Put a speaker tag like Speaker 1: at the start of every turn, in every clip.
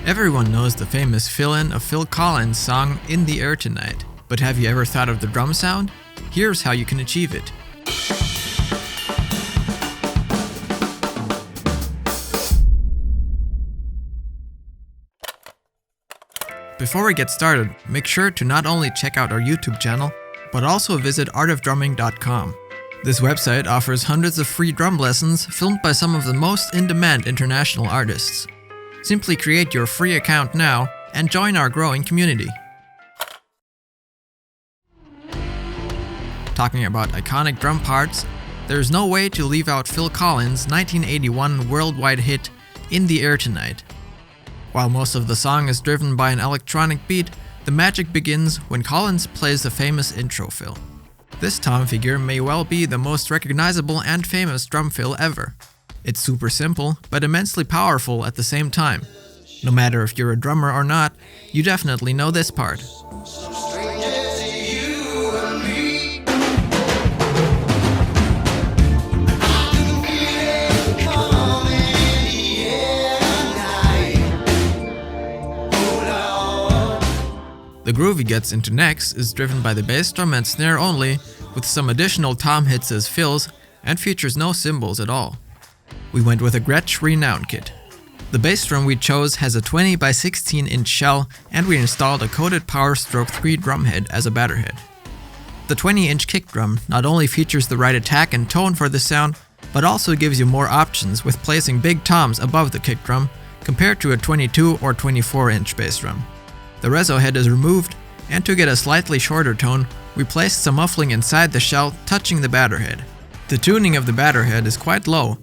Speaker 1: Everyone knows the famous fill-in of Phil Collins' song In the Air Tonight, but have you ever thought of the drum sound? Here's how you can achieve it. Before we get started, make sure to not only check out our YouTube channel, but also visit ArtOfDrumming.com. This website offers hundreds of free drum lessons filmed by some of the most in-demand international artists. Simply create your free account now and join our growing community. Talking about iconic drum parts, there's no way to leave out Phil Collins' 1981 worldwide hit, In the Air Tonight. While most of the song is driven by an electronic beat, the magic begins when Collins plays the famous intro fill. This tom figure may well be the most recognizable and famous drum fill ever. It's super simple, but immensely powerful at the same time. No matter if you're a drummer or not, you definitely know this part. The groove he gets into next is driven by the bass drum and snare only, with some additional tom hits as fills, and features no cymbals at all. We went with a Gretsch Renown kit. The bass drum we chose has a 20 by 16 inch shell, and we installed a coated Power Stroke 3 drum head as a batter head. The 20 inch kick drum not only features the right attack and tone for the sound, but also gives you more options with placing big toms above the kick drum, compared to a 22 or 24 inch bass drum. The reso head is removed, and to get a slightly shorter tone, we placed some muffling inside the shell touching the batter head. The tuning of the batter head is quite low,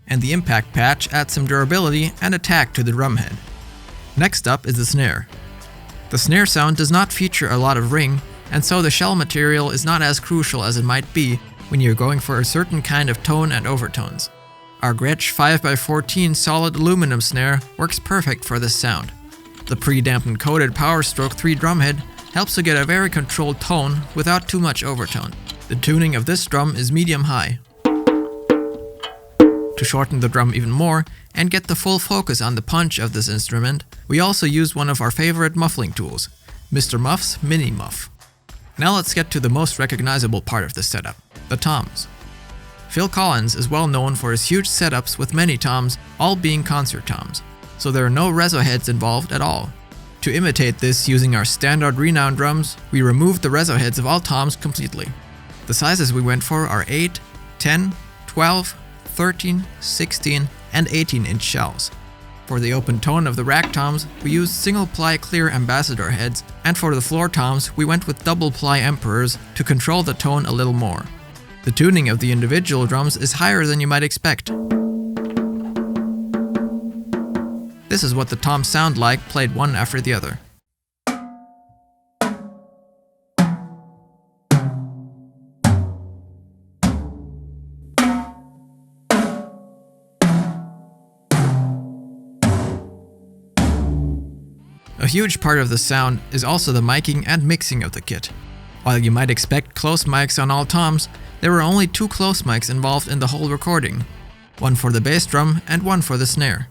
Speaker 1: and the impact patch adds some durability and attack to the drum head. Next up is the snare. The snare sound does not feature a lot of ring, and so the shell material is not as crucial as it might be when you're going for a certain kind of tone and overtones. Our Gretsch 5x14 solid aluminum snare works perfect for this sound. The pre-dampened coated Power Stroke 3 drumhead helps to get a very controlled tone without too much overtone. The tuning of this drum is medium-high. To shorten the drum even more and get the full focus on the punch of this instrument, we also used one of our favorite muffling tools, Mr. Muff's Mini Muff. Now let's get to the most recognizable part of the setup, the toms. Phil Collins is well known for his huge setups with many toms, all being concert toms, so there are no reso heads involved at all. To imitate this using our standard Renown drums, we removed the reso heads of all toms completely. The sizes we went for are 8, 10, 12, 13, 16, and 18 inch shells. For the open tone of the rack toms, we used single ply clear ambassador heads, and for the floor toms, we went with double ply emperors to control the tone a little more. The tuning of the individual drums is higher than you might expect. This is what the toms sound like played one after the other. A huge part of the sound is also the miking and mixing of the kit. While you might expect close mics on all toms, there were only 2 close mics involved in the whole recording, one for the bass drum and one for the snare.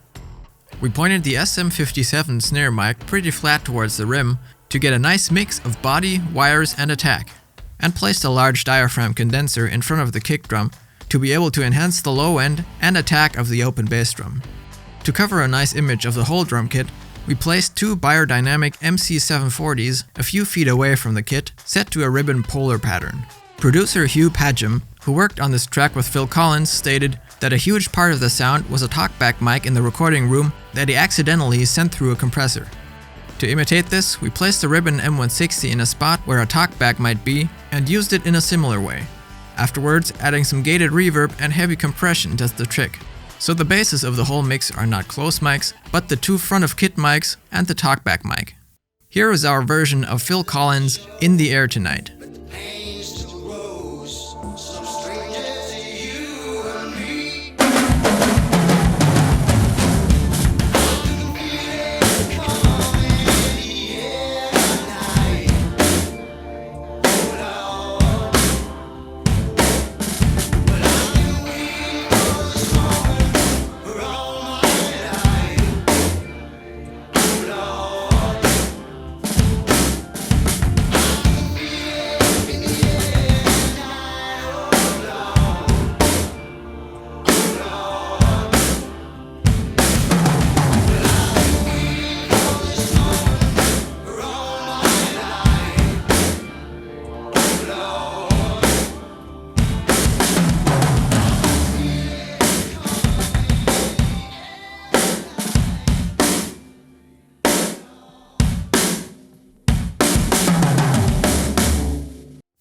Speaker 1: We pointed the SM57 snare mic pretty flat towards the rim to get a nice mix of body, wires, and attack, and placed a large diaphragm condenser in front of the kick drum to be able to enhance the low end and attack of the open bass drum. To cover a nice image of the whole drum kit, we placed 2 biodynamic MC740s a few feet away from the kit, set to a ribbon polar pattern. Producer Hugh Padgham, who worked on this track with Phil Collins, stated that a huge part of the sound was a talkback mic in the recording room that he accidentally sent through a compressor. To imitate this, we placed a ribbon M160 in a spot where a talkback might be and used it in a similar way. Afterwards, adding some gated reverb and heavy compression does the trick. So the bases of the whole mix are not close mics, but the 2 front of kit mics and the talkback mic. Here is our version of Phil Collins' In the Air Tonight.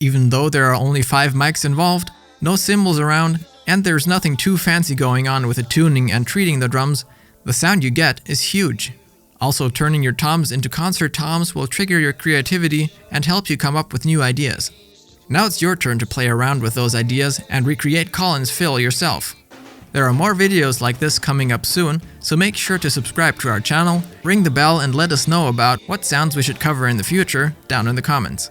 Speaker 1: Even though there are only 5 mics involved, no cymbals around, and there's nothing too fancy going on with the tuning and treating the drums, the sound you get is huge. Also, turning your toms into concert toms will trigger your creativity and help you come up with new ideas. Now it's your turn to play around with those ideas and recreate Colin's fill yourself. There are more videos like this coming up soon, so make sure to subscribe to our channel, ring the bell, and let us know about what sounds we should cover in the future down in the comments.